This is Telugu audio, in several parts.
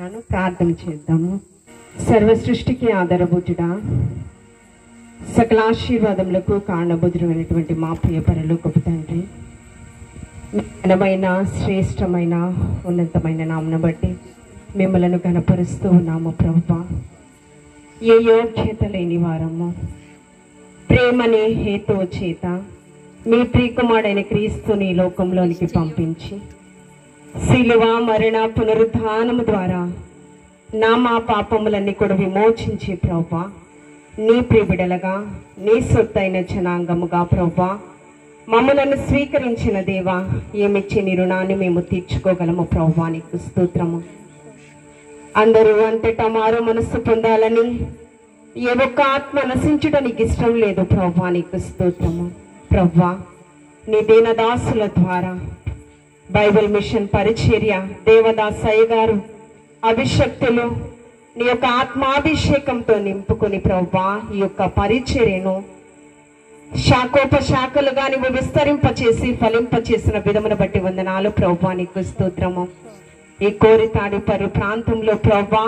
చేస్తున్నాను. ప్రార్థన చేద్దాము. సర్వ సృష్టికి ఆధారభూతుడా, సకల ఆశీర్వాదములకు కారణభూతుడైనటువంటి మా ప్రియ పరలోకపు తండ్రి, ఘనమైన శ్రేష్టమైన ఉన్నతమైన నామను బట్టి మిమ్మలను ఘనపరుస్తూ ఉన్నాము ప్రభువా. ఏ యోగ్యత లేని వారము ప్రేమని హేతువు చేత మీ ప్రియకుమారుడైన క్రీస్తుని లోకంలోనికి పంపించి శిలువ మరణ పునరుద్ధానము ద్వారా మా పాపములన్నీ కూడా విమోచించి ప్రభువా, నీ ప్రియబిడలగా నీ సొత్తైన జనాంగముగా ప్రభువా మమ్మలను స్వీకరించిన దేవా, ఏమిచ్చి నీ రుణాన్ని మేము తీర్చుకోగలము ప్రభువా. నీకు స్తోత్రము. అందరూ అంతటా మారు మనస్సు పొందాలని ఏ ఒక్క ఆత్మ నశించుట నీకు ఇష్టం లేదు ప్రభువా. నీకు స్తోత్రము ప్రభువా. నీ దీనదాసుల ద్వారా బైబిల్ మిషన్ పరిచర్య దేవదాసయ్య గారు అభిషక్తులు నీ యొక్క ఆత్మాభిషేకంతో నింపుకొని ప్రభువా ఈ యొక్క పరిచర్యను శాఖోపశాఖలుగా నీవు విస్తరింపచేసి ఫలింపచేసిన విధమును బట్టి వందనాలు ప్రభువా. నీకు స్తోత్రము. ఈ కోరితాడి ప్రాంతంలో ప్రభువా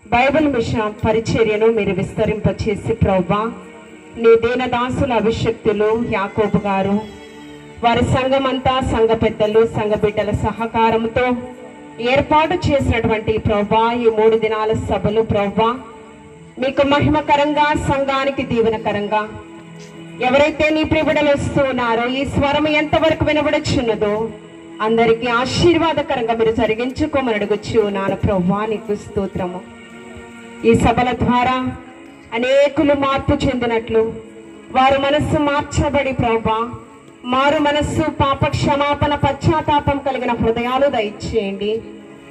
బైబిల్ మిషన్ పరిచర్యను మీరు విస్తరింపచేసి ప్రభువా నీ దీనదాసుల అభిషక్తులు యాకోబు గారు వారి సంఘమంతా సంఘ పెద్దలు సంఘ బిడ్డల సహకారంతో ఏర్పాటు చేసినటువంటి ప్రభువా ఈ 3 దినాల సభలు ప్రభువా మీకు మహిమకరంగా సంఘానికి దీవెనకరంగా ఎవరైతే నీ ప్రియబిడలు వస్తూ ఉన్నారో ఈ స్వరం ఎంతవరకు వినబడుచున్నదో అందరికీ ఆశీర్వాదకరంగా మీరు జరిగించుకోమని అడుగుచు ఉన్నాను ప్రభువా. నీకు స్తోత్రము. ఈ సభల ద్వారా అనేకులు మార్పు చెందినట్లు వారు మనస్సు మార్చబడి ప్రభువా మారు మనస్సు పాప క్షమాపణ పశ్చాత్తాపం కలిగిన హృదయాలు దయచేయండి.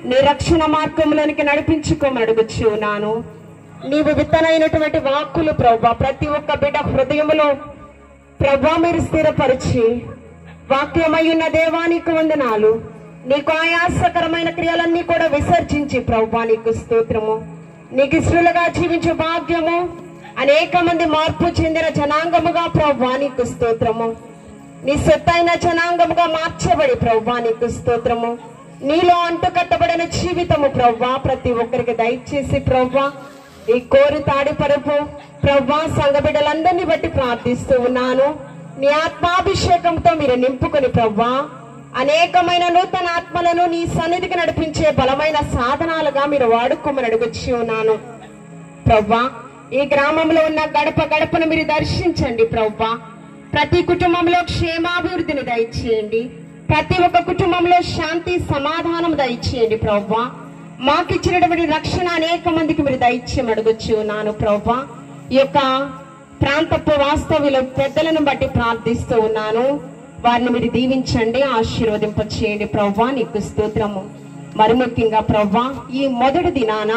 నీ రక్షణ మార్గంలోనికి నడిపించుకోమని అడుగుచు ఉన్నాను. నీవు విత్తనైనటువంటి వాక్కులు ప్రభువా ప్రతి ఒక్క బిడ్డ హృదయములో ప్రభువా మీరు స్థిరపరిచి వాక్యమై ఉన్న దేవానికి వందనాలు. నీకు ఆయాసకరమైన క్రియలన్నీ కూడా విసర్జించి ప్రభువా నీకు స్తోత్రము. నీకు ఇష్టలుగా జీవించే భాగ్యము అనేక మంది మార్పు చెందిన జనాంగముగా ప్రభువా నీకు స్తోత్రము. నీ సొత్తైన జనాంగముగా మార్చబడి ప్రభువా నీకు స్తోత్రము. నీలో అంటుకట్టబడిన జీవితము ప్రభువా ప్రతి ఒక్కరికి దయచేసి ప్రభువా ఈ కోరి తాడిపరుపు ప్రభువా సంఘ బిడ్డలందరినీ బట్టి ప్రార్థిస్తూ ఉన్నాను. నీ ఆత్మాభిషేకంతో మీరు నింపుకొని ప్రభువా అనేకమైన నూతన ఆత్మలను నీ సన్నిధికి నడిపించే బలమైన సాధనాలుగా మీరు వాడుకోమని అడుగుచ్చి ఉన్నాను ప్రభువా. ఈ గ్రామంలో ఉన్న గడప గడపను మీరు దర్శించండి ప్రభువా. ప్రతి కుటుంబంలో క్షేమాభివృద్ధిని దయచేయండి. ప్రతి ఒక్క కుటుంబంలో శాంతి సమాధానం దయచేయండి ప్రభువా. మాకు ఇచ్చినటువంటి రక్షణ అనేక మందికి మీరు దయచేయమని అడుగుచ్చి ఉన్నాను ప్రభువా. ఈ యొక్క ప్రాంతపు వాస్తవ్యుల పెద్దలను బట్టి ప్రార్థిస్తూ ఉన్నాను. వారిని మీరు దీవించండి, ఆశీర్వదింపచేయండి ప్రభువా. నీకు స్తోత్రము. మరి ముఖ్యంగా ప్రభువా ఈ మొదటి దినాన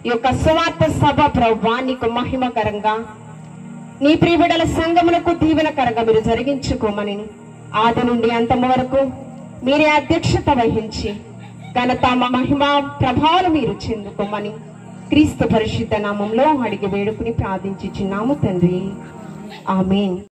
ఈ యొక్క సువార్త సభ ప్రభువా నీకు మహిమకరంగా నీ ప్రియబిడల సంఘములకు దీవెనకరంగా మీరు జరిగించుకోమని ఆది నుండి అంతము వరకు మీరే అధ్యక్షత వహించి ఘనత మహిమ ప్రభావాలు మీరు చెందుకోమని క్రీస్తు పరిశుద్ధ నామంలో అడిగి వేడుకుని ప్రార్థించుచున్నాము తండ్రి. ఆమేన్.